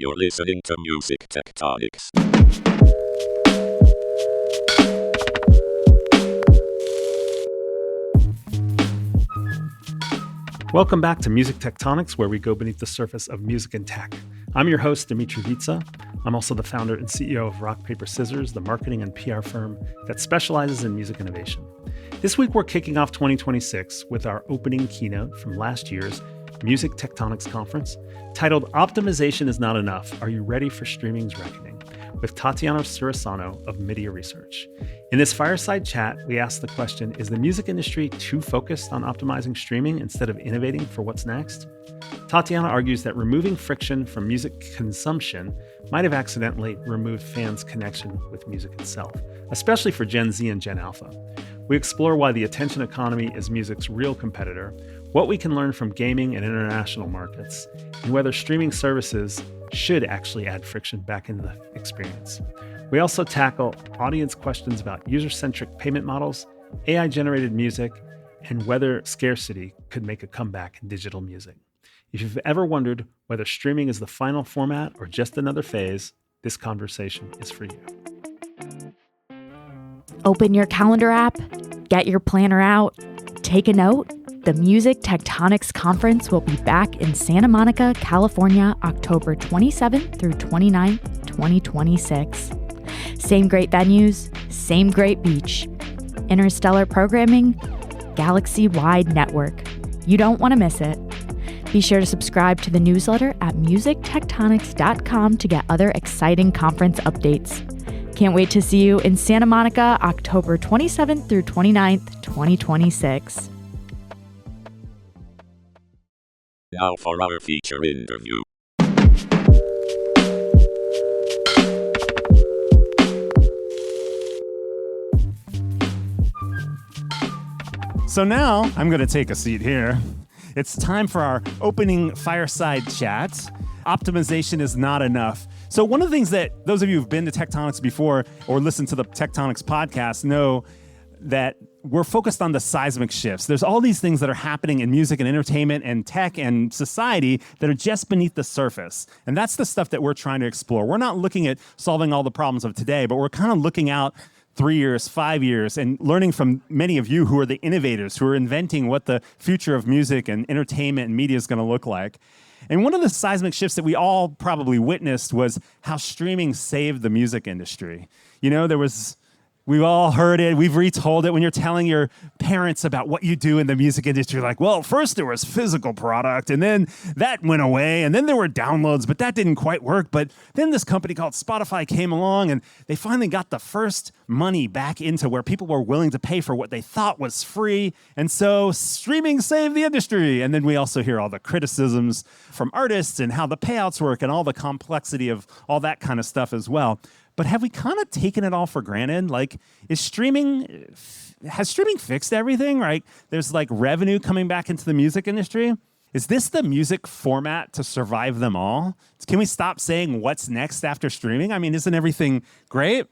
You're listening to Music Tectonics. Welcome back to Music Tectonics, where we go beneath the surface of music and tech. I'm your host, Dmitri. I'm also the founder and CEO of Rock, Paper, Scissors, the marketing and PR firm that specializes in music innovation. This week, we're kicking off 2026 with our opening keynote from last year's Music Tectonics conference, titled Optimization is Not Enough. Are You Ready for Streaming's Reckoning? With Tatiana Cirisano of MIDiA Research. In this fireside chat, we asked the question, is the music industry too focused on optimizing streaming instead of innovating for what's next? Tatiana argues that removing friction from music consumption might have accidentally removed fans' connection with music itself, especially for Gen Z and Gen Alpha. We explore why the attention economy is music's real competitor, what we can learn from gaming and international markets, and whether streaming services should actually add friction back into the experience. We also tackle audience questions about user-centric payment models, AI-generated music, and whether scarcity could make a comeback in digital music. If you've ever wondered whether streaming is the final format or just another phase, this conversation is for you. Open your calendar app, get your planner out, take a note. The Music Tectonics Conference will be back in Santa Monica, California, October 27th through 29th, 2026. Same great venues, same great beach. Interstellar programming, galaxy-wide network. You don't want to miss it. Be sure to subscribe to the newsletter at musictectonics.com to get other exciting conference updates. Can't wait to see you in Santa Monica, October 27th through 29th, 2026. Now for our feature interview. So now I'm going to take a seat here. It's time for our opening fireside chat. Optimization is not enough. So one of the things that those of you who've been to Tectonics before or listened to the Tectonics podcast know that we're focused on the seismic shifts. There's all these things that are happening in music and entertainment and tech and society that are just beneath the surface. And that's the stuff that we're trying to explore. We're not looking at solving all the problems of today, but we're kind of looking out 3 years, 5 years, and learning from many of you who are the innovators, who are inventing what the future of music and entertainment and media is going to look like. And one of the seismic shifts that we all probably witnessed was how streaming saved the music industry. You know, we've all heard it. We've retold it when you're telling your parents about what you do in the music industry. Like, well, first there was physical product, and then that went away, and then there were downloads, but that didn't quite work. But then this company called Spotify came along, and they finally got the first money back into where people were willing to pay for what they thought was free. And so streaming saved the industry. And then we also hear all the criticisms from artists and how the payouts work and all the complexity of all that kind of stuff as well. But have we kind of taken it all for granted? Like, has streaming fixed everything, right? There's like revenue coming back into the music industry. Is this the music format to survive them all? Can we stop saying what's next after streaming? I mean, isn't everything great?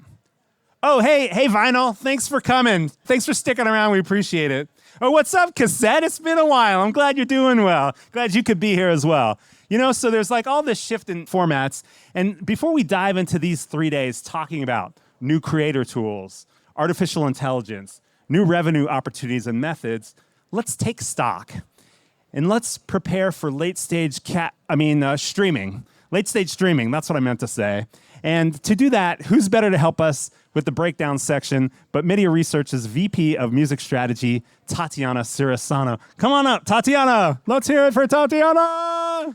Oh, hey, vinyl, thanks for coming. Thanks for sticking around, we appreciate it. Oh, what's up, cassette? It's been a while. I'm glad you're doing well. Glad you could be here as well. You know, so there's like all this shift in formats. And before we dive into these 3 days talking about new creator tools, artificial intelligence, new revenue opportunities and methods, let's take stock. And let's prepare for late-stage streaming. Late-stage streaming, that's what I meant to say. And to do that, who's better to help us with the breakdown section but MIDiA Research's VP of Music Strategy, Tatiana Cirisano. Come on up, Tatiana. Let's hear it for Tatiana.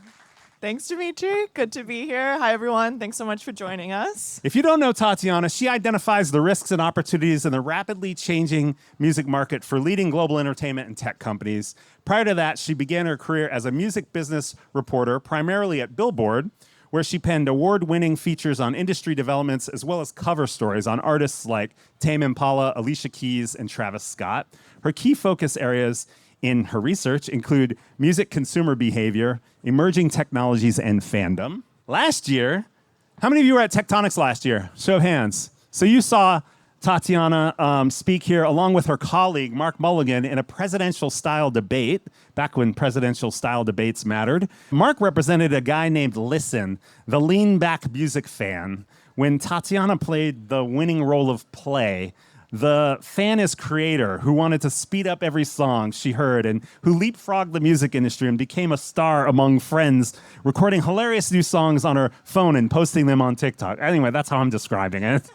Thanks, Dmitri. Good to be here. Hi, everyone. Thanks so much for joining us. If you don't know Tatiana, she identifies the risks and opportunities in the rapidly changing music market for leading global entertainment and tech companies. Prior to that, she began her career as a music business reporter, primarily at Billboard, where she penned award-winning features on industry developments as well as cover stories on artists like Tame Impala, Alicia Keys, and Travis Scott. Her key focus areas in her research include music consumer behavior, emerging technologies, and fandom. Last year, how many of you were at Tectonics last year? Show of hands. So you saw Tatiana speak here along with her colleague, Mark Mulligan, in a presidential-style debate, back when presidential-style debates mattered. Mark represented a guy named Listen, the lean-back music fan. When Tatiana played the winning role of Play, the fan is creator who wanted to speed up every song she heard and who leapfrogged the music industry and became a star among friends, recording hilarious new songs on her phone and posting them on TikTok. Anyway, that's how I'm describing it.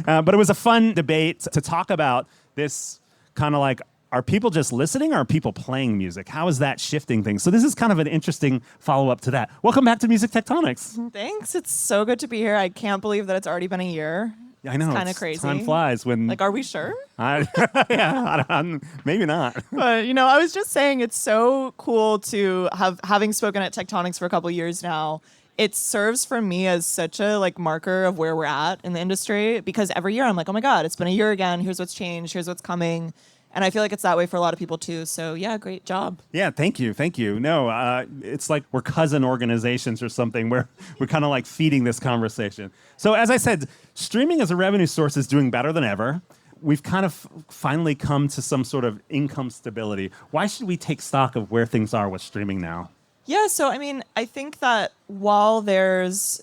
But it was a fun debate to talk about this kind of like, are people just listening or are people playing music? How is that shifting things? So this is kind of an interesting follow-up to that. Welcome back to Music Tectonics. Thanks. It's so good to be here. I can't believe that it's already been a year. I know. It's kind of crazy. Time flies when... Like, are we sure? Maybe not. But, I was just saying it's so cool to having spoken at Tectonics for a couple years now. It serves for me as such a marker of where we're at in the industry, because every year I'm like, oh my God, it's been a year again. Here's what's changed. Here's what's coming. And I feel like it's that way for a lot of people too. So yeah, great job. Yeah, thank you. No, it's like we're cousin organizations or something where we're kind of like feeding this conversation. So as I said, streaming as a revenue source is doing better than ever. We've kind of finally come to some sort of income stability. Why should we take stock of where things are with streaming now? Yeah, so I think that while there's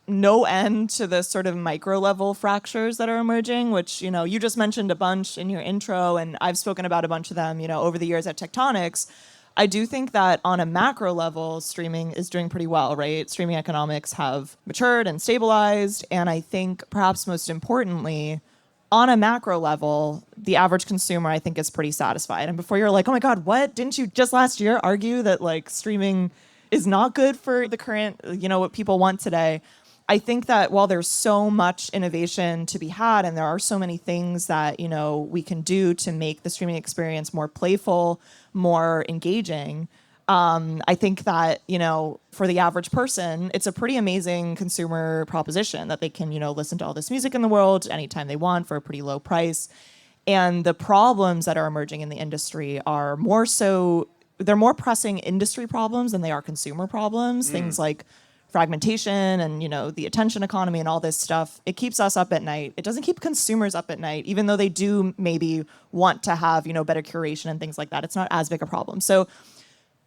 no end to the sort of micro level fractures that are emerging, which, you just mentioned a bunch in your intro, and I've spoken about a bunch of them, over the years at Tectonics, I do think that on a macro level, streaming is doing pretty well, right? Streaming economics have matured and stabilized, and I think perhaps most importantly, on a macro level, the average consumer, I think, is pretty satisfied. And before you're like, oh my God, what? Didn't you just last year argue that streaming is not good for the current, what people want today? I think that while there's so much innovation to be had and there are so many things that, we can do to make the streaming experience more playful, more engaging, I think that, for the average person, it's a pretty amazing consumer proposition that they can, listen to all this music in the world anytime they want for a pretty low price. And the problems that are emerging in the industry are they're more pressing industry problems than they are consumer problems. Things like fragmentation and, the attention economy and all this stuff. It keeps us up at night. It doesn't keep consumers up at night, even though they do maybe want to have, better curation and things like that. It's not as big a problem. So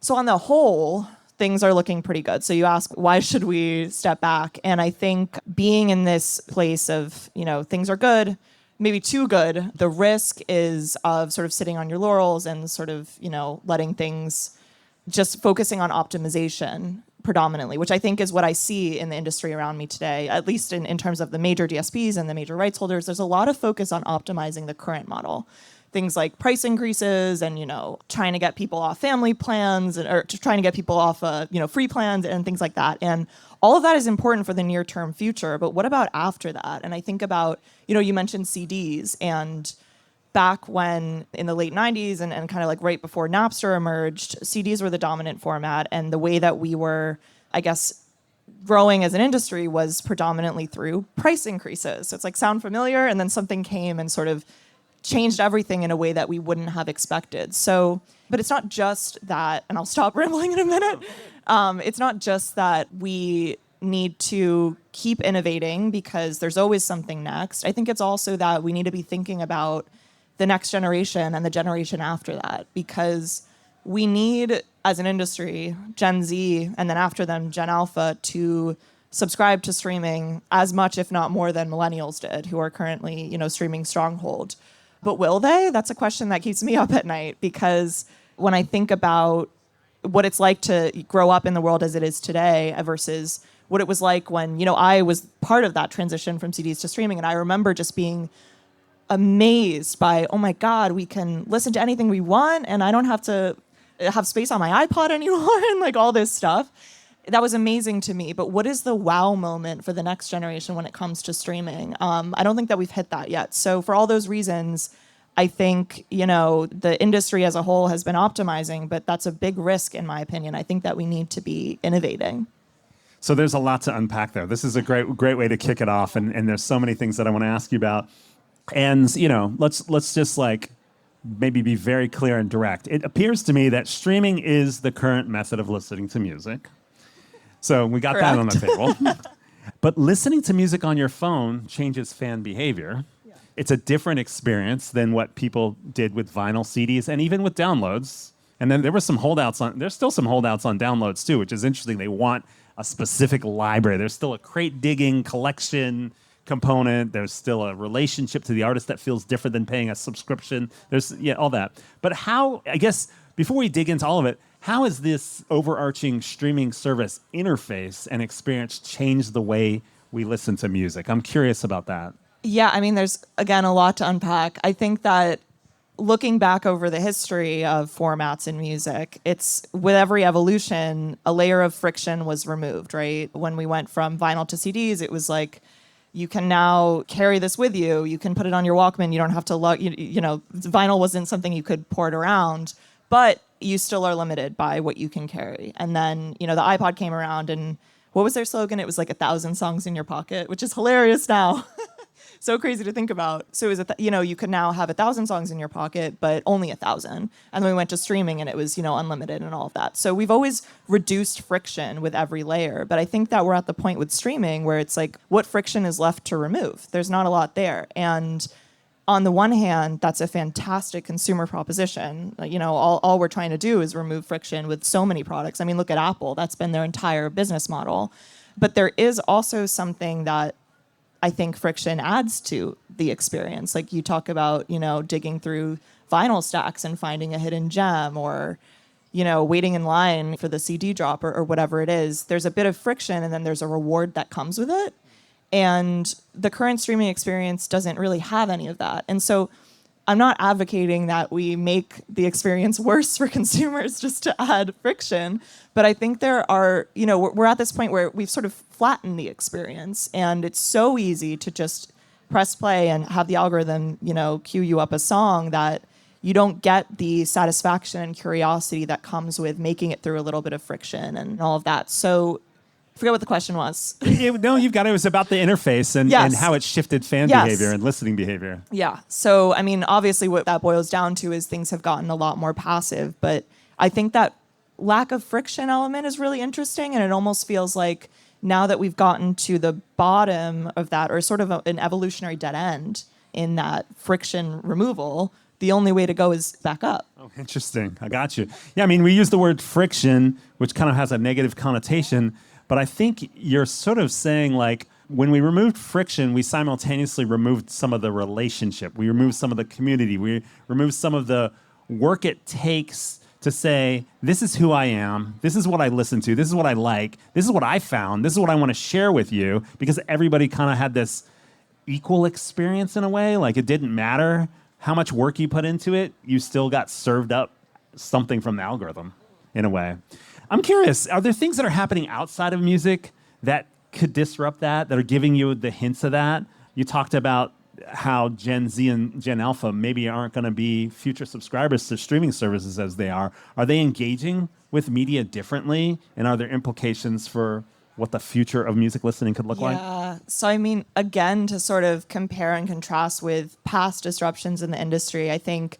on the whole, things are looking pretty good. So you ask, why should we step back? And I think being in this place of, things are good, maybe too good, the risk is of sort of sitting on your laurels and sort of, letting things, just focusing on optimization predominantly, which I think is what I see in the industry around me today, at least in terms of the major DSPs and the major rights holders. There's a lot of focus on optimizing the current model. Things like price increases and, trying to get people off family plans or trying to get people off, free plans and things like that. And all of that is important for the near-term future. But what about after that? And I think about, you mentioned CDs, and back when in the late 90s and kind of right before Napster emerged, CDs were the dominant format. And the way that we were, I guess, growing as an industry was predominantly through price increases. So it's sound familiar? And then something came and sort of changed everything in a way that we wouldn't have expected. So, but it's not just that, and I'll stop rambling in a minute. It's not just that we need to keep innovating because there's always something next. I think it's also that we need to be thinking about the next generation and the generation after that, because we need, as an industry, Gen Z, and then after them, Gen Alpha, to subscribe to streaming as much, if not more, than millennials did, who are currently, streaming stronghold. But will they? That's a question that keeps me up at night, because when I think about what it's like to grow up in the world as it is today versus what it was like when, I was part of that transition from CDs to streaming. And I remember just being amazed by, oh my God, we can listen to anything we want and I don't have to have space on my iPod anymore and all this stuff. That was amazing to me. But what is the wow moment for the next generation when it comes to streaming? I don't think that we've hit that yet. So for all those reasons, I think, the industry as a whole has been optimizing, but that's a big risk in my opinion. I think that we need to be innovating. So there's a lot to unpack there. This is a great way to kick it off. And there's so many things that I want to ask you about. And, let's just maybe be very clear and direct. It appears to me that streaming is the current method of listening to music. So we got Correct. That on the table. But listening to music on your phone changes fan behavior. Yeah. It's a different experience than what people did with vinyl CDs and even with downloads. And then there's still some holdouts on downloads too, which is interesting. They want a specific library. There's still a crate digging collection component. There's still a relationship to the artist that feels different than paying a subscription. There's all that. But how, I guess, before we dig into all of it, how has this overarching streaming service interface and experience changed the way we listen to music? I'm curious about that. Yeah, I mean, there's, again, a lot to unpack. I think that looking back over the history of formats in music, it's with every evolution, a layer of friction was removed, right? When we went from vinyl to CDs, it was like, you can now carry this with you. You can put it on your Walkman. You don't have to vinyl wasn't something you could port around, but you still are limited by what you can carry. And then, the iPod came around, and what was their slogan? It was like 1,000 songs in your pocket, which is hilarious now. So crazy to think about. So it was, you could now have 1,000 songs in your pocket, but only 1,000. And then we went to streaming, and it was, unlimited and all of that. So we've always reduced friction with every layer. But I think that we're at the point with streaming where it's like, what friction is left to remove? There's not a lot there. And on the one hand, that's a fantastic consumer proposition. All we're trying to do is remove friction with so many products. I mean, look at Apple. That's been their entire business model. But there is also something that I think friction adds to the experience. Like you talk about, digging through vinyl stacks and finding a hidden gem, or, waiting in line for the CD drop or whatever it is. There's a bit of friction, and then there's a reward that comes with it. And the current streaming experience doesn't really have any of that. And so I'm not advocating that we make the experience worse for consumers just to add friction, but I think there are, we're at this point where we've sort of flattened the experience, and it's so easy to just press play and have the algorithm, queue you up a song that you don't get the satisfaction and curiosity that comes with making it through a little bit of friction and all of that. So I forget what the question was. No, you've got it. It was about the interface and how it shifted fan behavior and listening behavior. Yeah. So, I mean, obviously what that boils down to is things have gotten a lot more passive, but I think that lack of friction element is really interesting, and it almost feels like now that we've gotten to the bottom of that, or sort of an evolutionary dead end in that friction removal, the only way to go is back up. Oh, interesting. I got you. Yeah, I mean, we use the word friction, which kind of has a negative connotation, but I think you're sort of saying, like, when we removed friction, we simultaneously removed some of the relationship. We removed some of the community. We removed some of the work it takes to say, this is who I am, this is what I listen to, this is what I like, this is what I found, this is what I want to share with you, because everybody kind of had this equal experience in a way. Like, it didn't matter how much work you put into it, you still got served up something from the algorithm in a way. I'm curious, are there things that are happening outside of music that could disrupt that are giving you the hints of that? You talked about how Gen Z and Gen Alpha maybe aren't going to be future subscribers to streaming services as they are. Are they engaging with media differently? And are there implications for what the future of music listening could look like? Yeah. So, I mean, again, to sort of compare and contrast with past disruptions in the industry, I think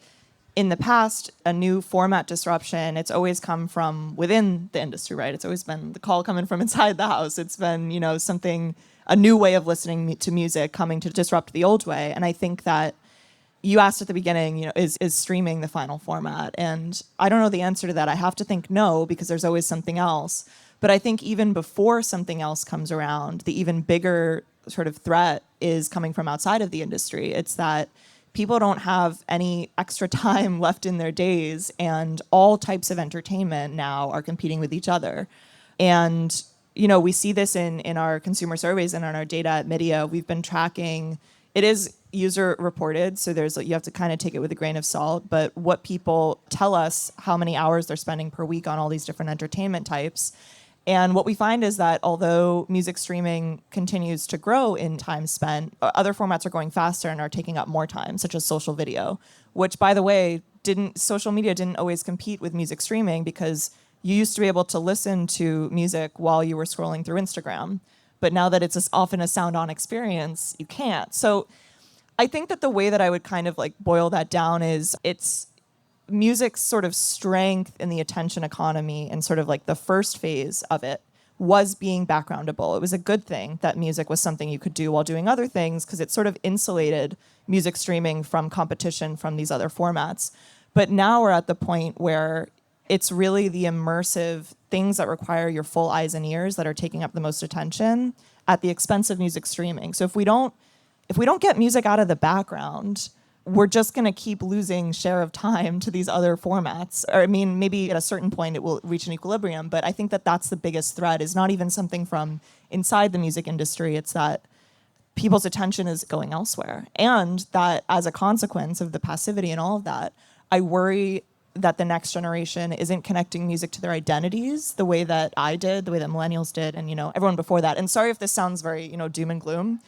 in the past, a new format disruption, it's always come from within the industry, right? It's always been the call coming from inside the house. It's been, a new way of listening to music coming to disrupt the old way. And I think that you asked at the beginning, is streaming the final format? And I don't know the answer to that. I have to think no, because there's always something else. But I think even before something else comes around, the even bigger sort of threat is coming from outside of the industry. It's that people don't have any extra time left in their days, and all types of entertainment now are competing with each other. And we see this in our consumer surveys and on our data at MIDiA. We've been tracking, it is user reported, so you have to kind of take it with a grain of salt, but what people tell us, how many hours they're spending per week on all these different entertainment types. And what we find is that although music streaming continues to grow in time spent, other formats are going faster and are taking up more time, such as social video, which, by the way, social media didn't always compete with music streaming, because you used to be able to listen to music while you were scrolling through Instagram. But now that it's often a sound-on experience, you can't. So I think that the way that I would kind of like boil that down is it's music's sort of strength in the attention economy and sort of like the first phase of it was being backgroundable. It was a good thing that music was something you could do while doing other things because it sort of insulated music streaming from competition from these other formats. But now we're at the point where it's really the immersive things that require your full eyes and ears that are taking up the most attention at the expense of music streaming. So if we don't get music out of the background, we're just going to keep losing share of time to these other formats. Or, I mean, maybe at a certain point it will reach an equilibrium, but I think that that's the biggest threat, is not even something from inside the music industry. It's that people's attention is going elsewhere. And that as a consequence of the passivity and all of that, I worry that the next generation isn't connecting music to their identities the way that I did, the way that millennials did, and, everyone before that. And sorry if this sounds very, doom and gloom.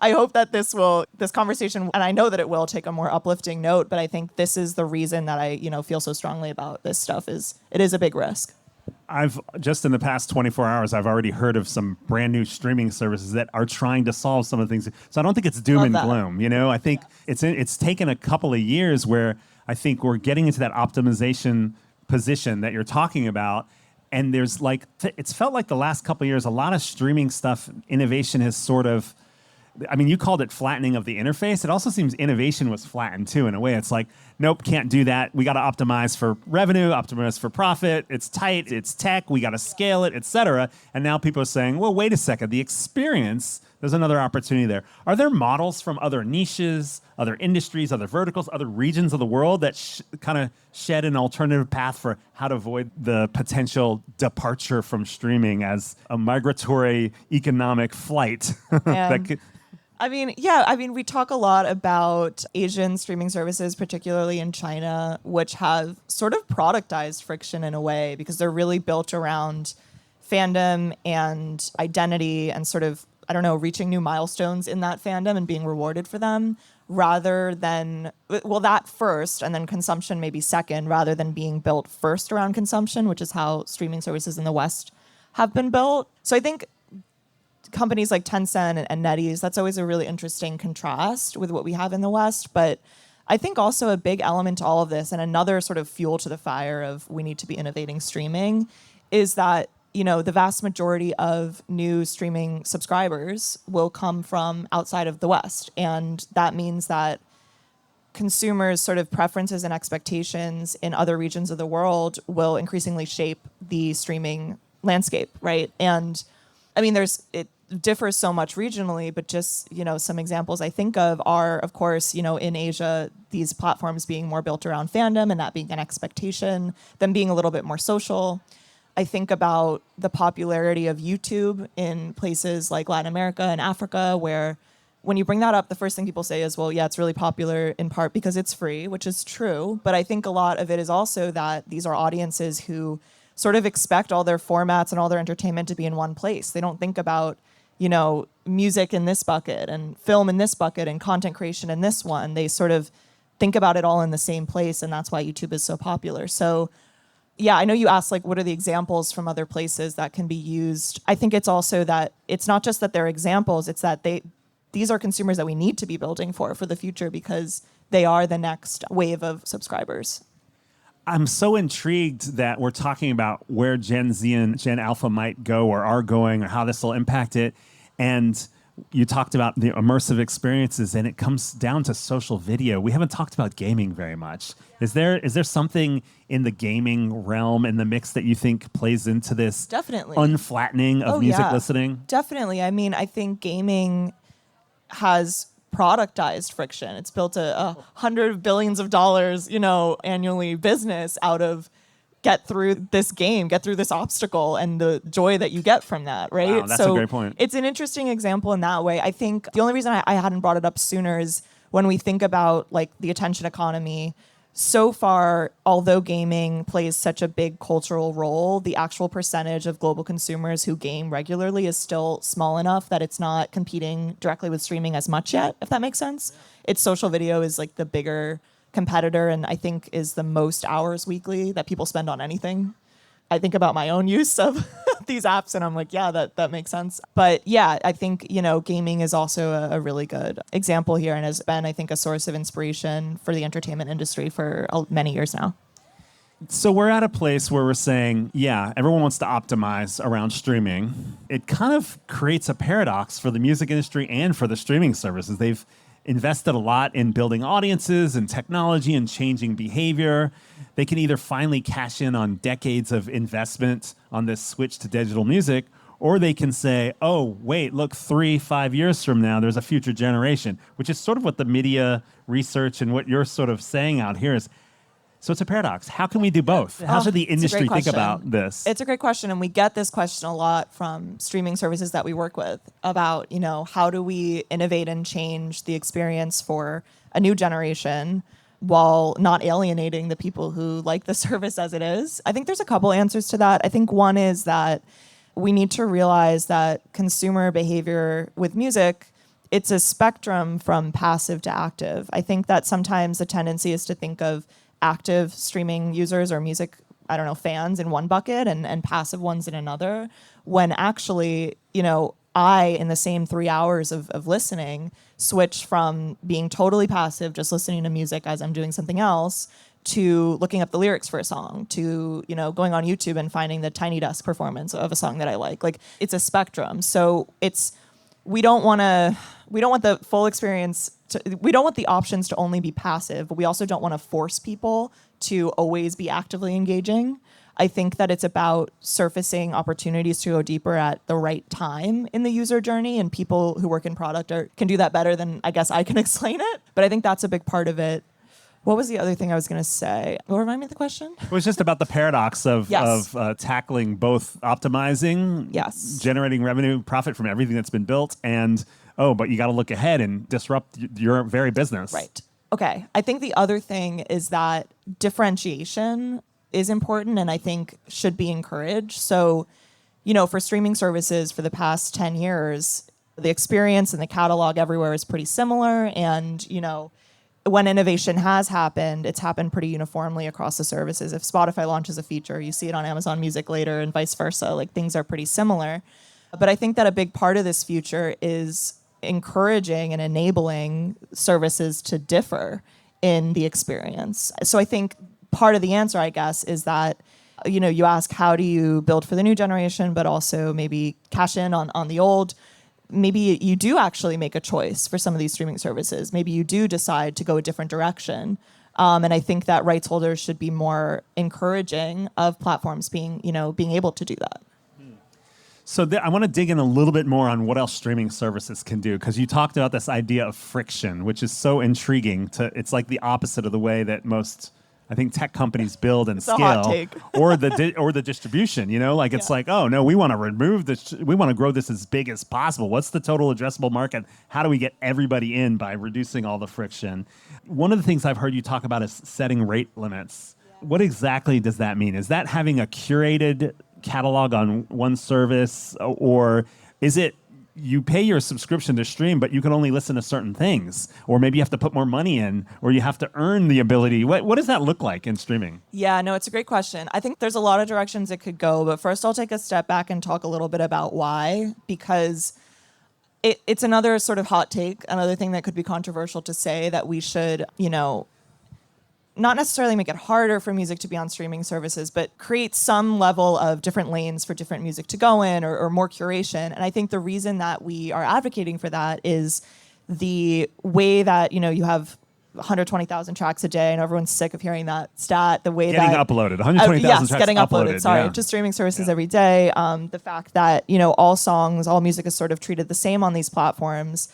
I hope that this conversation, and I know that it will, take a more uplifting note, but I think this is the reason that I, feel so strongly about this stuff. It is a big risk. I've just in the past 24 hours, I've already heard of some brand new streaming services that are trying to solve some of the things. So I don't think it's doom and gloom. I think it's taken a couple of years where I think we're getting into that optimization position that you're talking about. And there's it's felt like the last couple of years, a lot of streaming stuff, innovation has sort of, you called it flattening of the interface. It also seems innovation was flattened too, in a way. It's like, nope, can't do that. We got to optimize for revenue, optimize for profit. It's tight, it's tech, we got to scale it, et cetera. And now people are saying, well, wait a second, the experience, there's another opportunity there. Are there models from other niches, other industries, other verticals, other regions of the world that kind of shed an alternative path for how to avoid the potential departure from streaming as a migratory economic flight? We talk a lot about Asian streaming services, particularly in China, which have sort of productized friction in a way because they're really built around fandom and identity and sort of, reaching new milestones in that fandom and being rewarded for them rather than, that first and then consumption maybe second, rather than being built first around consumption, which is how streaming services in the West have been built. So I think companies like Tencent and NetEase, that's always a really interesting contrast with what we have in the West. But I think also a big element to all of this, and another sort of fuel to the fire of we need to be innovating streaming, is that, the vast majority of new streaming subscribers will come from outside of the West. And that means that consumers' sort of preferences and expectations in other regions of the world will increasingly shape the streaming landscape, right? And it differs so much regionally, but just, some examples I think of are, of course, in Asia, these platforms being more built around fandom and that being an expectation, them being a little bit more social. I think about the popularity of YouTube in places like Latin America and Africa, where when you bring that up, the first thing people say is, well, yeah, it's really popular in part because it's free, which is true. But I think a lot of it is also that these are audiences who sort of expect all their formats and all their entertainment to be in one place. They don't think about, music in this bucket and film in this bucket and content creation in this one. They sort of think about it all in the same place, and that's why YouTube is so popular. So, yeah, I know you asked, what are the examples from other places that can be used? I think it's also that it's not just that they're examples, it's that these are consumers that we need to be building for the future because they are the next wave of subscribers. I'm so intrigued that we're talking about where Gen Z and Gen Alpha might go or are going or how this will impact it. And you talked about the immersive experiences, and it comes down to social video. We haven't talked about gaming very much. Is there something in the gaming realm in the mix that you think plays into this Definitely unflattening of music listening? Definitely. I think gaming has productized friction. It's built a $100 billion annually business out of get through this game, get through this obstacle, and the joy that you get from that, right? Wow, that's a great point. It's an interesting example in that way. I think the only reason I hadn't brought it up sooner is when we think about the attention economy, so far, although gaming plays such a big cultural role, the actual percentage of global consumers who game regularly is still small enough that it's not competing directly with streaming as much yet, if that makes sense. It's social video is the bigger competitor, and I think is the most hours weekly that people spend on anything. I think about my own use of these apps and I'm like, yeah, that makes sense. But yeah, I think, gaming is also a really good example here and has been, I think, a source of inspiration for the entertainment industry for many years now. So we're at a place where we're saying, yeah, everyone wants to optimize around streaming. It kind of creates a paradox for the music industry and for the streaming services. They've invested a lot in building audiences and technology and changing behavior. They can either finally cash in on decades of investment on this switch to digital music, or they can say, oh, wait, look, 3-5 years from now, there's a future generation, which is sort of what the MIDiA Research and what you're sort of saying out here is. So it's a paradox. How can we do both? How should the industry think about this? It's a great question, and we get this question a lot from streaming services that we work with about, how do we innovate and change the experience for a new generation while not alienating the people who like the service as it is? I think there's a couple answers to that. I think one is that we need to realize that consumer behavior with music, it's a spectrum from passive to active. I think that sometimes the tendency is to think of active streaming users or music, fans in one bucket and passive ones in another, when actually, I, in the same 3 hours of listening, switch from being totally passive, just listening to music as I'm doing something else, to looking up the lyrics for a song, to, going on YouTube and finding the Tiny Desk performance of a song that I like. Like, it's a spectrum. So we don't want the full experience we don't want the options to only be passive, but we also don't want to force people to always be actively engaging. I think that it's about surfacing opportunities to go deeper at the right time in the user journey, and people who work in product can do that better than I guess I can explain it. But I think that's a big part of it. What was the other thing I was going to say? Remind me of the question? It was just about the paradox of tackling both optimizing, generating revenue, profit from everything that's been built, and but you got to look ahead and disrupt your very business. Right. Okay. I think the other thing is that differentiation is important and I think should be encouraged. So, for streaming services for the past 10 years, the experience and the catalog everywhere is pretty similar. And, when innovation has happened, it's happened pretty uniformly across the services. If Spotify launches a feature, you see it on Amazon Music later and vice versa. Like, things are pretty similar. But I think that a big part of this future is encouraging and enabling services to differ in the experience. So I think part of the answer, I guess, is that, you ask, how do you build for the new generation, but also maybe cash in on the old? Maybe you do actually make a choice for some of these streaming services. Maybe you do decide to go a different direction. And I think that rights holders should be more encouraging of platforms being able to do that. So I want to dig in a little bit more on what else streaming services can do, because you talked about this idea of friction, which is so intriguing. It's like the opposite of the way that most, I think, tech companies build and scale, a hot take. or the distribution. It's like, oh no, we want to remove this, we want to grow this as big as possible. What's the total addressable market? How do we get everybody in by reducing all the friction? One of the things I've heard you talk about is setting rate limits. What exactly does that mean? Is that having a curated catalog on one service, or is it you pay your subscription to stream, but you can only listen to certain things, or maybe you have to put more money in, or you have to earn the ability? What does that look like in streaming? Yeah, no, it's a great question. I think there's a lot of directions it could go, but first I'll take a step back and talk a little bit about why, because it's another sort of hot take, another thing that could be controversial to say, that we should, not necessarily make it harder for music to be on streaming services, but create some level of different lanes for different music to go in, or more curation. And I think the reason that we are advocating for that is the way that, you have 120,000 tracks a day, and everyone's sick of hearing that stat. The way getting that uploaded, 120,000 tracks getting uploaded. Yeah. To streaming services every day. The fact that all songs, all music is sort of treated the same on these platforms.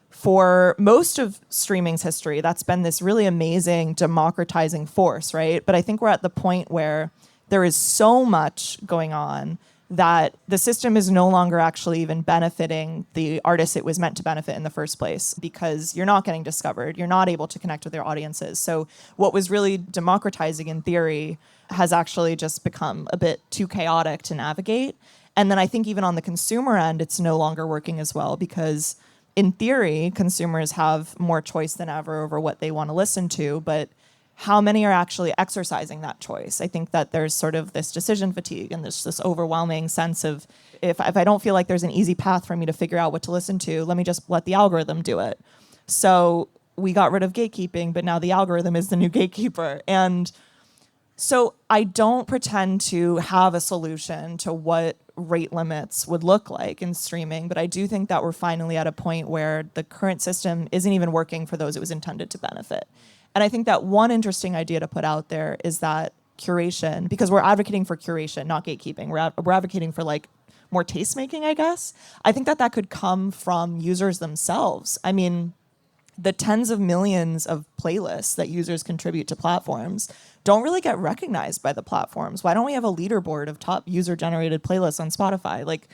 For most of streaming's history, that's been this really amazing democratizing force, right? But I think we're at the point where there is so much going on that the system is no longer actually even benefiting the artists it was meant to benefit in the first place, because you're not getting discovered. You're not able to connect with your audiences. So what was really democratizing in theory has actually just become a bit too chaotic to navigate. And then I think even on the consumer end, it's no longer working as well, because in theory, consumers have more choice than ever over what they want to listen to, but how many are actually exercising that choice? I think that there's sort of this decision fatigue and this overwhelming sense of, if I don't feel like there's an easy path for me to figure out what to listen to, let me just let the algorithm do it. So we got rid of gatekeeping, but now the algorithm is the new gatekeeper. And So I don't pretend to have a solution to what rate limits would look like in streaming, but I do think that we're finally at a point where the current system isn't even working for those it was intended to benefit. And I think that one interesting idea to put out there is that curation, because we're advocating for curation, not gatekeeping. We're advocating for like more tastemaking, I guess. I think that could come from users themselves. I mean, the tens of millions of playlists that users contribute to platforms don't really get recognized by the platforms. Why don't we have a leaderboard of top user-generated playlists on Spotify? Like,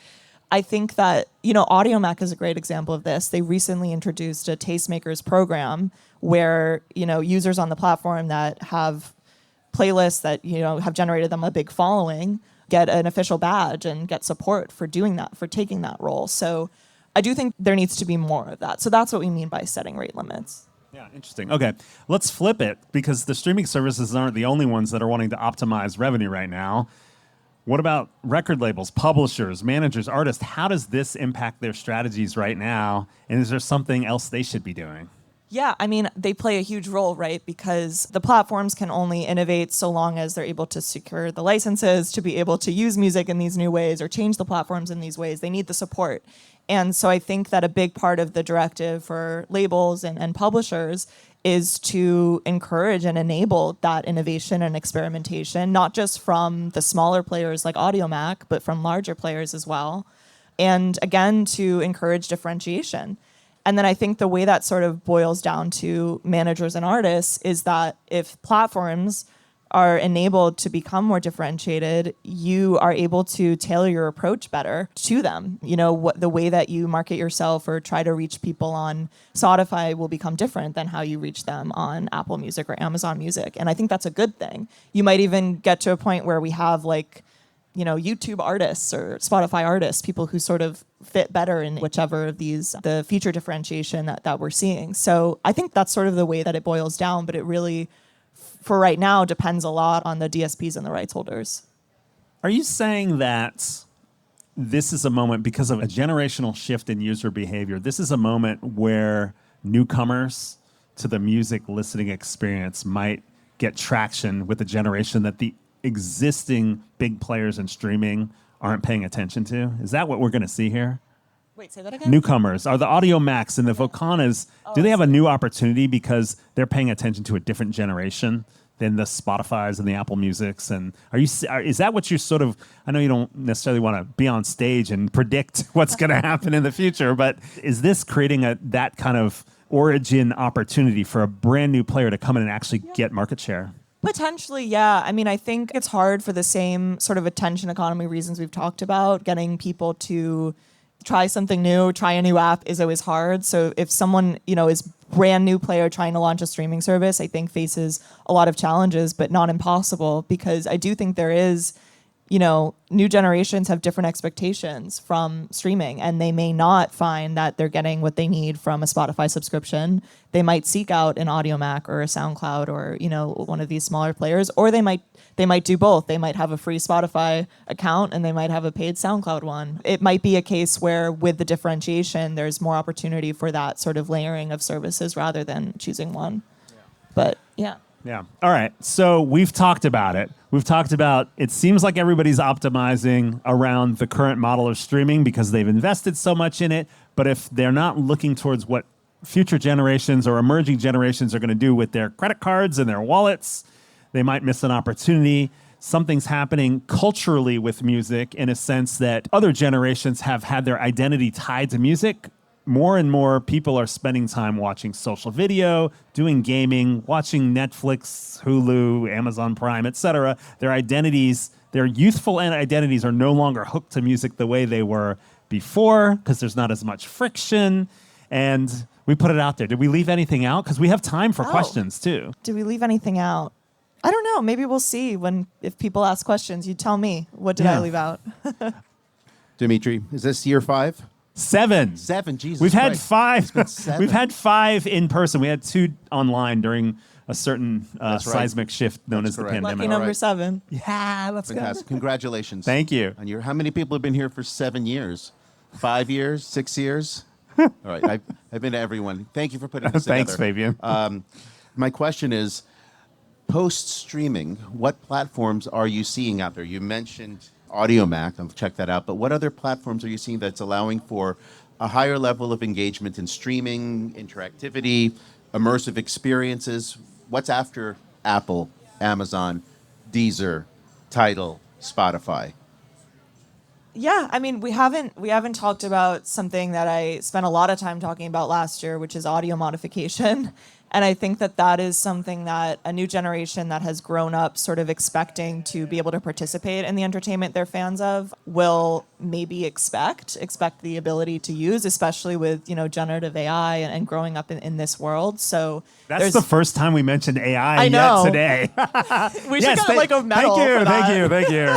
I think that, AudioMac is a great example of this. They recently introduced a Tastemakers program where, users on the platform that have playlists that, have generated them a big following get an official badge and get support for doing that, for taking that role. So I do think there needs to be more of that. So that's what we mean by setting rate limits. Yeah, interesting. Okay, let's flip it, because the streaming services aren't the only ones that are wanting to optimize revenue right now. What about record labels, publishers, managers, artists? How does this impact their strategies right now? And is there something else they should be doing? Yeah, I mean, they play a huge role, right? Because the platforms can only innovate so long as they're able to secure the licenses to be able to use music in these new ways or change the platforms in these ways. They need the support. And so I think that a big part of the directive for labels and publishers is to encourage and enable that innovation and experimentation, not just from the smaller players like AudioMac, but from larger players as well. And again, to encourage differentiation. And then I think the way that sort of boils down to managers and artists is that if platforms are enabled to become more differentiated, you are able to tailor your approach better to them. The way that you market yourself or try to reach people on Spotify will become different than how you reach them on Apple Music or Amazon Music. And I think that's a good thing. You might even get to a point where we have YouTube artists or Spotify artists, people who sort of fit better in whichever of these, the feature differentiation that we're seeing. So I think that's sort of the way that it boils down, but it really, for right now, depends a lot on the DSPs and the rights holders. Are you saying that this is a moment, because of a generational shift in user behavior, this is a moment where newcomers to the music listening experience might get traction with a generation that the existing big players in streaming aren't paying attention to? Is that what we're going to see here? Wait, say that again? Newcomers, are the AudioMacs and the Vocanas, do they have a new opportunity because they're paying attention to a different generation than the Spotifys and the Apple Musics? And is that what you're sort of, I know you don't necessarily want to be on stage and predict what's going to happen in the future, but is this creating that kind of origin opportunity for a brand new player to come in and actually get market share? Potentially, yeah. I mean, I think it's hard for the same sort of attention economy reasons we've talked about. Getting people to try something new, try a new app is always hard. So if someone, is brand new player trying to launch a streaming service, I think faces a lot of challenges, but not impossible, because I do think there is, new generations have different expectations from streaming, and they may not find that they're getting what they need from a Spotify subscription. They might seek out an AudioMac or a SoundCloud or, one of these smaller players, or they might do both. They might have a free Spotify account and they might have a paid SoundCloud one. It might be a case where with the differentiation, there's more opportunity for that sort of layering of services rather than choosing one. Yeah. But yeah. Yeah. All right. So we've talked about it. It seems like everybody's optimizing around the current model of streaming because they've invested so much in it. But if they're not looking towards what future generations or emerging generations are going to do with their credit cards and their wallets, they might miss an opportunity. Something's happening culturally with music in a sense that other generations have had their identity tied to music. More and more people are spending time watching social video, doing gaming, watching Netflix, Hulu, Amazon Prime, etc. Their identities, their youthful identities are no longer hooked to music the way they were before because there's not as much friction. And we put it out there. Did we leave anything out? Because we have time for questions too. Did we leave anything out? I don't know. Maybe we'll see if people ask questions. You tell me. What did I leave out? Dmitri, is this year 5? 7. 7, Jesus We've had Christ. 5. We've had 5 in person. We had 2 online during a certain seismic shift known as the pandemic. Lucky number 7. Yeah, let's go. Congratulations. Thank you. And how many people have been here for 7 years? 5 years? 6 years? All right, I've been to everyone. Thank you for putting this together. Thanks, Fabian. My question is, Post-streaming, what platforms are you seeing out there? You mentioned AudioMac, I'll check that out, but what other platforms are you seeing that's allowing for a higher level of engagement in streaming, interactivity, immersive experiences? What's after Apple, Amazon, Deezer, Tidal, Spotify? Yeah, I mean, we haven't talked about something that I spent a lot of time talking about last year, which is audio modification. And I think that that is something that a new generation that has grown up sort of expecting to be able to participate in the entertainment they're fans of will maybe expect the ability to use, especially with, generative AI and growing up in this world. So That's the first time we mentioned AI know. yet today. We should get like a medal for that. Thank you.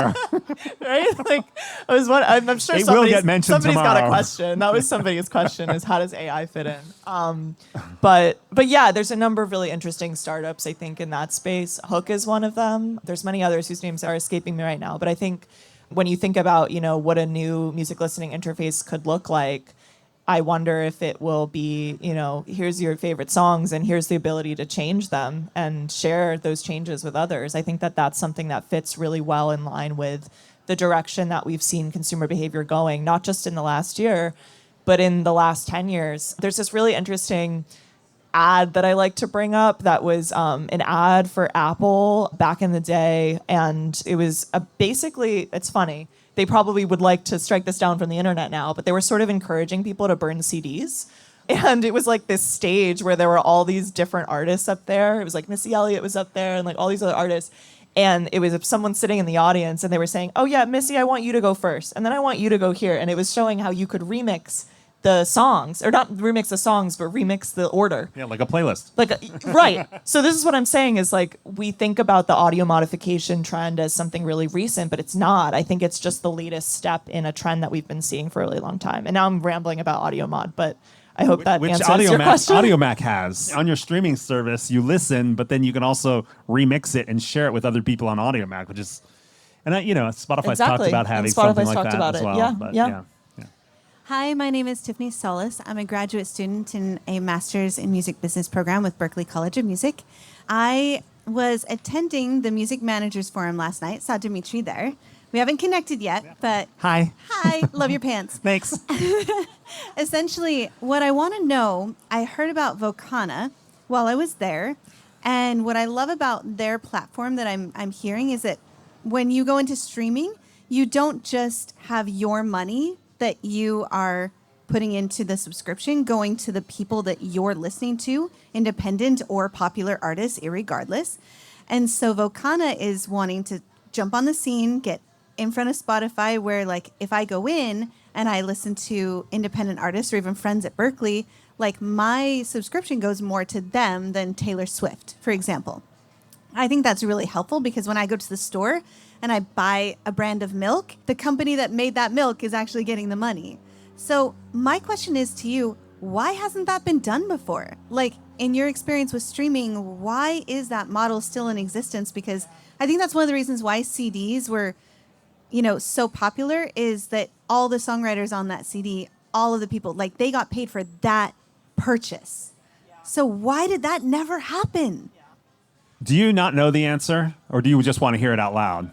Right? Like, I'm sure It will get mentioned somebody's got a tomorrow. question. That was somebody's question: is how does AI fit in? But yeah, there's a number of really interesting startups, I think, in that space. Hook is one of them. There's many others whose names are escaping me right now. But I think when you think about, what a new music listening interface could look like, I wonder if it will be, here's your favorite songs and here's the ability to change them and share those changes with others. I think that that's something that fits really well in line with the direction that we've seen consumer behavior going, not just in the last year, but in the last 10 years. There's this really interesting ad that I like to bring up that was an ad for Apple back in the day. And it was basically, it's funny, they probably would like to strike this down from the internet now, but they were sort of encouraging people to burn CDs. And it was like this stage where there were all these different artists up there. It was like Missy Elliott was up there and like all these other artists. And it was someone sitting in the audience and they were saying, oh yeah, Missy, I want you to go first. And then I want you to go here. And it was showing how you could remix the songs, or not remix the songs, but remix the order. Yeah, like a playlist. Right. So this is what I'm saying is like, we think about the audio modification trend as something really recent, but it's not. I think it's just the latest step in a trend that we've been seeing for a really long time. And now I'm rambling about audio mod, but I hope that answers your question. AudioMac has. On your streaming service, you listen, but then you can also remix it and share it with other people on AudioMac, which is, and Spotify's talked about having something like that as well. Yeah, but yeah. Hi, my name is Tiffany Solis. I'm a graduate student in a master's in music business program with Berklee College of Music. I was attending the Music Managers Forum last night, saw Dmitri there. We haven't connected yet, but Hi, love your pants. thanks. Essentially, what I want to know, I heard about Vocana while I was there, and what I love about their platform that I'm hearing is that when you go into streaming, you don't just have your money that you are putting into the subscription going to the people that you're listening to, independent or popular artists, irregardless. And so Vocana is wanting to jump on the scene, get in front of Spotify, where like if I go in and I listen to independent artists or even friends at Berklee, like my subscription goes more to them than Taylor Swift, for example. I think that's really helpful because when I go to the store and I buy a brand of milk, the company that made that milk is actually getting the money. So my question is to you, why hasn't that been done before? Like in your experience with streaming, why is that model still in existence? Because I think that's one of the reasons why CDs were, so popular is that all the songwriters on that CD, all of the people, like they got paid for that purchase. Yeah. So why did that never happen? Yeah. Do you not know the answer, or do you just want to hear it out loud?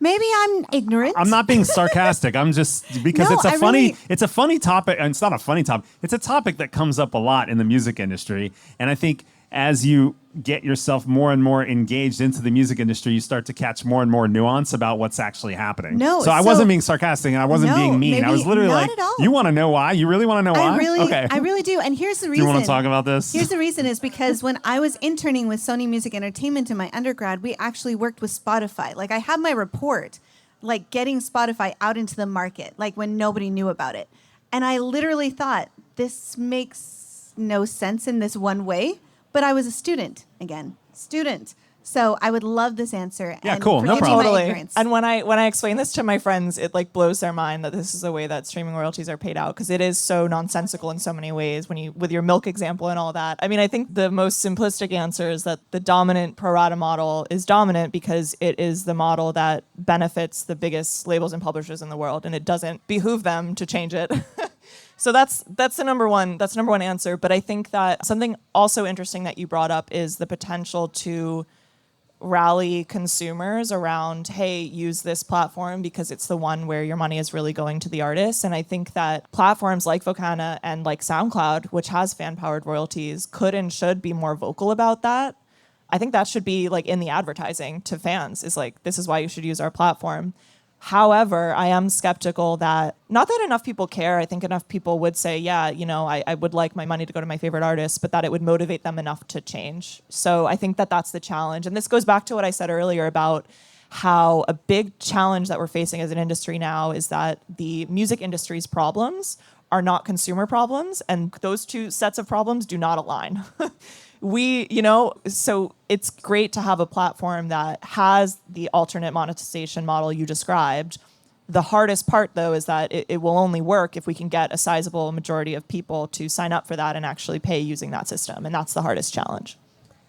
Maybe I'm ignorant. I'm not being sarcastic. I'm just because No, it's a funny topic, and it's not a funny topic. It's a topic that comes up a lot in the music industry, and I think as you get yourself more and more engaged into the music industry, you start to catch more and more nuance about what's actually happening. No, so I wasn't being sarcastic, and I wasn't being mean. I was literally not like, at all. "You want to know why? You really want to know why?" I really do. And here's the reason. Do you want to talk about this? Here's the reason is because when I was interning with Sony Music Entertainment in my undergrad, we actually worked with Spotify. Like I had my report, like getting Spotify out into the market, like when nobody knew about it. And I literally thought, this makes no sense in this one way. But I was a student, again. So I would love this answer. Yeah, and cool. No forgive me problem. my Totally. ignorance. And when I explain this to my friends, it like blows their mind that this is the way that streaming royalties are paid out, because it is so nonsensical in so many ways. When you with your milk example and all that, I mean, I think the most simplistic answer is that the dominant pro rata model is dominant because it is the model that benefits the biggest labels and publishers in the world, and it doesn't behoove them to change it. So that's the number one answer. But I think that something also interesting that you brought up is the potential to rally consumers around, hey, use this platform because it's the one where your money is really going to the artists. And I think that platforms like Vocana and like SoundCloud, which has fan-powered royalties, could and should be more vocal about that. I think that should be like in the advertising to fans, is like, this is why you should use our platform. However, I am skeptical that, not that enough people care, I think enough people would say, yeah, I would like my money to go to my favorite artists, but that it would motivate them enough to change. So I think that that's the challenge. And this goes back to what I said earlier about how a big challenge that we're facing as an industry now is that the music industry's problems are not consumer problems, and those two sets of problems do not align. So it's great to have a platform that has the alternate monetization model you described. The hardest part, though, is that it will only work if we can get a sizable majority of people to sign up for that and actually pay using that system. And that's the hardest challenge.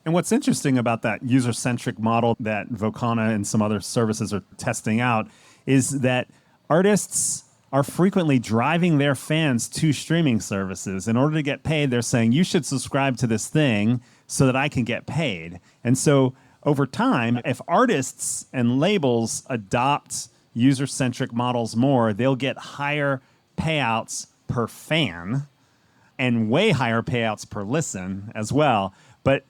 And what's interesting about that user-centric model that Vocana and some other services are testing out is that artists are frequently driving their fans to streaming services. In order to get paid, they're saying, you should subscribe to this thing so that I can get paid. And so over time, if artists and labels adopt user-centric models more, they'll get higher payouts per fan and way higher payouts per listen as well. But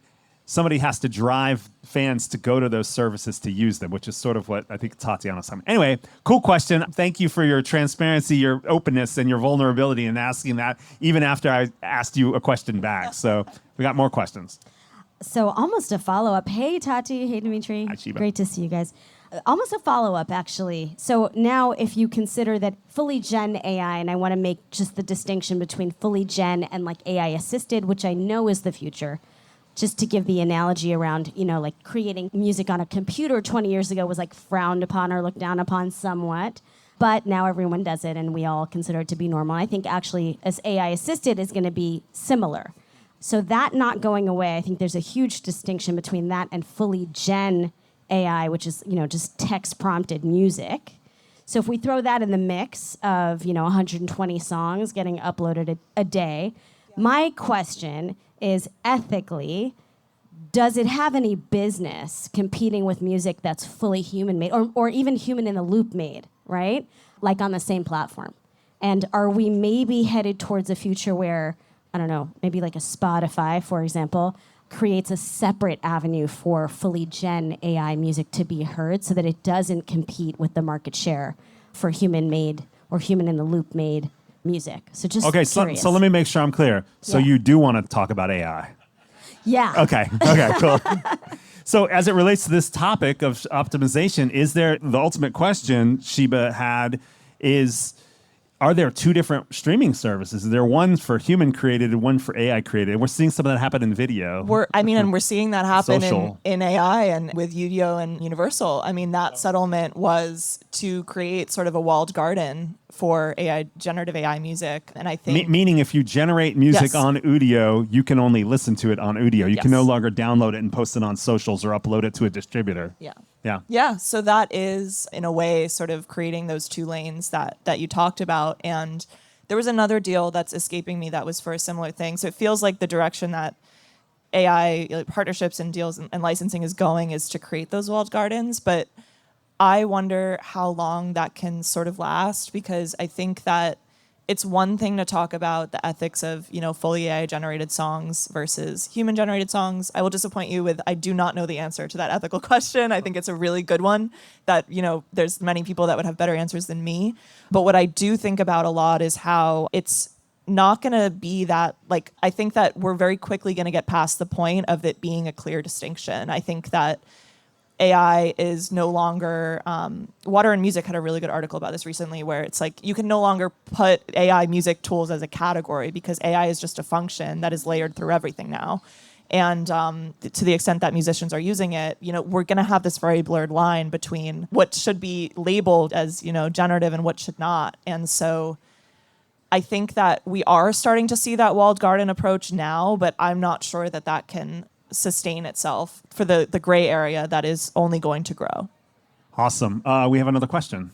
somebody has to drive fans to go to those services to use them, which is sort of what I think Tatiana's saying. Anyway, cool question. Thank you for your transparency, your openness, and your vulnerability in asking that, even after I asked you a question back. So we got more questions. So almost a follow-up. Hey, Tati. Hey, Dmitri. Hi, Shiba. Great to see you guys. Almost a follow-up, actually. So now if you consider that fully gen AI, and I want to make just the distinction between fully gen and like AI assisted, which I know is the future, just to give the analogy around, like creating music on a computer 20 years ago was like frowned upon or looked down upon somewhat. But now everyone does it and we all consider it to be normal. I think actually as AI assisted is going to be similar. So that not going away, I think there's a huge distinction between that and fully gen AI, which is, just text prompted music. So if we throw that in the mix of, 120 songs getting uploaded a day, my question is ethically, does it have any business competing with music that's fully human made or even human in the loop made, right? Like on the same platform. And are we maybe headed towards a future where, I don't know, maybe like a Spotify, for example, creates a separate avenue for fully gen AI music to be heard so that it doesn't compete with the market share for human made or human in the loop made music? So just okay, curious. so let me make sure I'm clear. So Yeah. you do want to talk about AI? Yeah. Okay, cool. So as it relates to this topic of optimization, is there the ultimate question Shiba had is, are there two different streaming services? Is there one for human created and one for AI created? And we're seeing some of that happen in video. And we're seeing that happen Social. in AI and with Udio and Universal. I mean, that settlement was to create sort of a walled garden for generative AI music. And I think... Meaning if you generate music Yes. on Udio, you can only listen to it on Udio. You can Yes. no longer download it and post it on socials or upload it to a distributor. Yeah. Yeah. Yeah, so that is, in a way, sort of creating those two lanes that you talked about. And there was another deal that's escaping me that was for a similar thing. So it feels like the direction that AI partnerships and deals and licensing is going is to create those walled gardens. But I wonder how long that can sort of last, because I think that it's one thing to talk about the ethics of, fully AI-generated songs versus human-generated songs. I will disappoint you with, I do not know the answer to that ethical question. I think it's a really good one that, there's many people that would have better answers than me. But what I do think about a lot is how it's not going to be that, I think that we're very quickly going to get past the point of it being a clear distinction. I think that AI is no longer, Water and Music had a really good article about this recently where it's like you can no longer put AI music tools as a category because AI is just a function that is layered through everything now. And to the extent that musicians are using it, we're going to have this very blurred line between what should be labeled as, generative and what should not. And so I think that we are starting to see that walled garden approach now, but I'm not sure that that can sustain itself for the gray area that is only going to grow. Awesome. We have another question.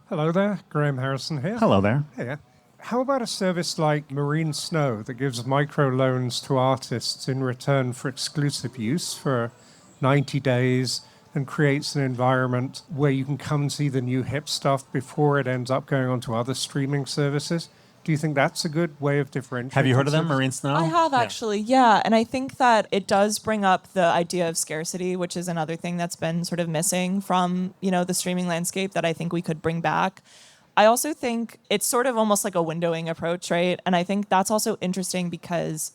Hello there, Graham Harrison here. Hello there. Hey. How about a service like Marine Snow that gives microloans to artists in return for exclusive use for 90 days and creates an environment where you can come and see the new hip stuff before it ends up going onto other streaming services. Do you think that's a good way of differentiating? Have you heard of them, Marine Snow? I have actually, yeah. And I think that it does bring up the idea of scarcity, which is another thing that's been sort of missing from, the streaming landscape that I think we could bring back. I also think it's sort of almost like a windowing approach, right? And I think that's also interesting because,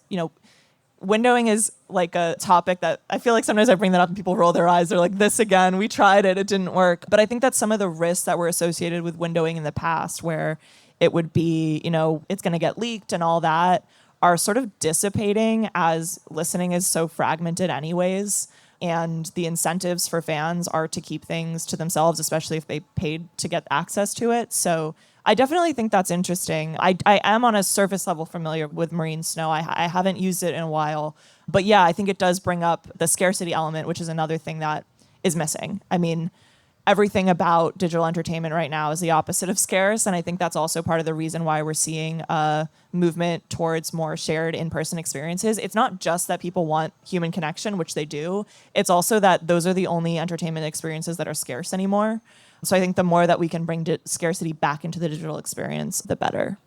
windowing is like a topic that I feel like sometimes I bring that up and people roll their eyes. They're like, this again, we tried it, it didn't work. But I think that some of the risks that were associated with windowing in the past, where it would be, it's going to get leaked and all that, are sort of dissipating as listening is so fragmented anyways. And the incentives for fans are to keep things to themselves, especially if they paid to get access to it. So I definitely think that's interesting. I am on a surface level familiar with Marine Snow. I haven't used it in a while. But yeah, I think it does bring up the scarcity element, which is another thing that is missing. I mean, everything about digital entertainment right now is the opposite of scarce. And I think that's also part of the reason why we're seeing a movement towards more shared in-person experiences. It's not just that people want human connection, which they do. It's also that those are the only entertainment experiences that are scarce anymore. So I think the more that we can bring scarcity back into the digital experience, the better.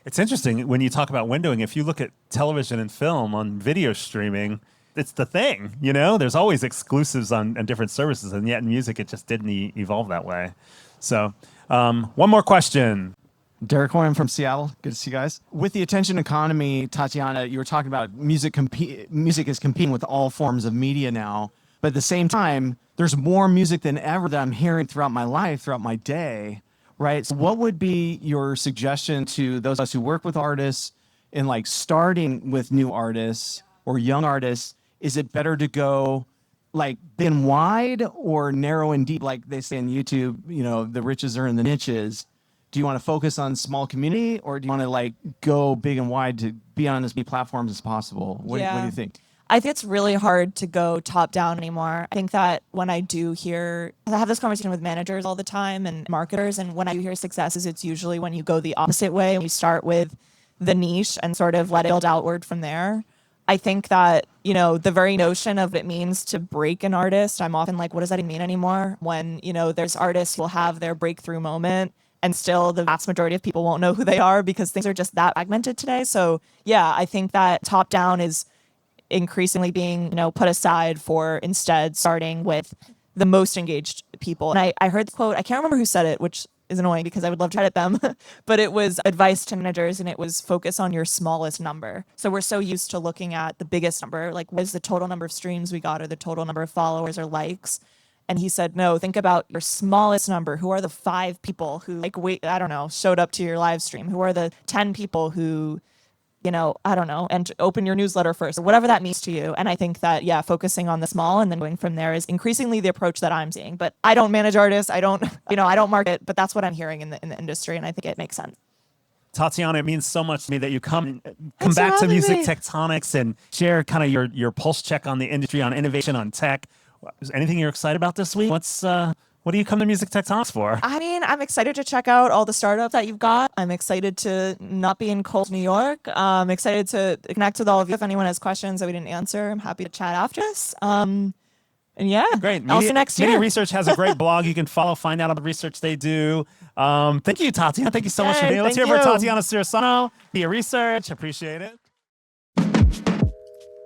It's interesting when you talk about windowing. If you look at television and film on video streaming, it's the thing, There's always exclusives on different services, and yet in music, it just didn't evolve that way. So, one more question. Derek Hoy, I'm from Seattle. Good to see you guys. With the attention economy, Tatiana, you were talking about music is competing with all forms of media now. But at the same time, there's more music than ever that I'm hearing throughout my life, throughout my day, right? So what would be your suggestion to those of us who work with artists in starting with new artists or young artists? Is it better to go big and wide or narrow and deep, like they say on YouTube, the riches are in the niches? Do you want to focus on small community, or do you want to go big and wide to be on as many platforms as possible? What do you think? I think it's really hard to go top down anymore. I think that when I have this conversation with managers all the time and marketers, and when I do hear successes, it's usually when you go the opposite way and you start with the niche and sort of let it build outward from there. I think that, the very notion of what it means to break an artist, I'm often like, what does that even mean anymore? When, there's artists who will have their breakthrough moment and still the vast majority of people won't know who they are because things are just that fragmented today. So yeah, I think that top down is increasingly being, put aside for instead starting with the most engaged people. And I heard the quote, I can't remember who said it, which is annoying because I would love to edit them, but it was advice to managers, and it was focus on your smallest number. So we're so used to looking at the biggest number, like what is the total number of streams we got or the total number of followers or likes. And he said, no, think about your smallest number. Who are the 5 people who showed up to your live stream? Who are the 10 people who, and open your newsletter first, or whatever that means to you. And I think that, focusing on the small and then going from there is increasingly the approach that I'm seeing. But I don't manage artists. I don't market, but that's what I'm hearing in the industry. And I think it makes sense. Tatiana, it means so much to me that you come back to Music Tectonics and share kind of your pulse check on the industry, on innovation, on tech. Is anything you're excited about this week? What do you come to Music Tectonics for? I mean, I'm excited to check out all the startups that you've got. I'm excited to not be in cold New York. I'm excited to connect with all of you. If anyone has questions that we didn't answer, I'm happy to chat after this. And yeah, great. Also next year. MIDiA Research has a great blog you can follow, find out about the research they do. Thank you, Tatiana. Thank you so much for being here. Let's hear for Tatiana Cirisano, MIDiA Research. Appreciate it.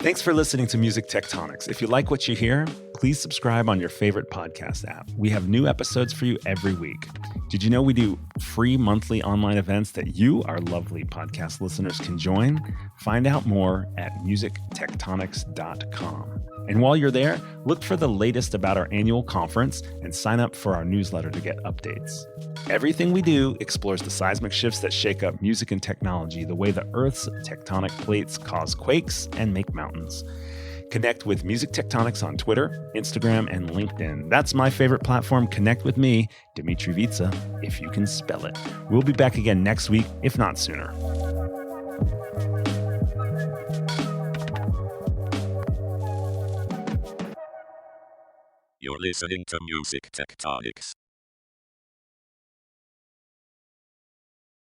Thanks for listening to Music Tectonics. If you like what you hear, please subscribe on your favorite podcast app. We have new episodes for you every week. Did you know we do free monthly online events that you, our lovely podcast listeners, can join? Find out more at musictectonics.com. And while you're there, look for the latest about our annual conference and sign up for our newsletter to get updates. Everything we do explores the seismic shifts that shake up music and technology, the way the Earth's tectonic plates cause quakes and make mountains. Connect with Music Tectonics on Twitter, Instagram, and LinkedIn. That's my favorite platform. Connect with me, Dmitri Vitsa, if you can spell it. We'll be back again next week, if not sooner. You're listening to Music Tectonics.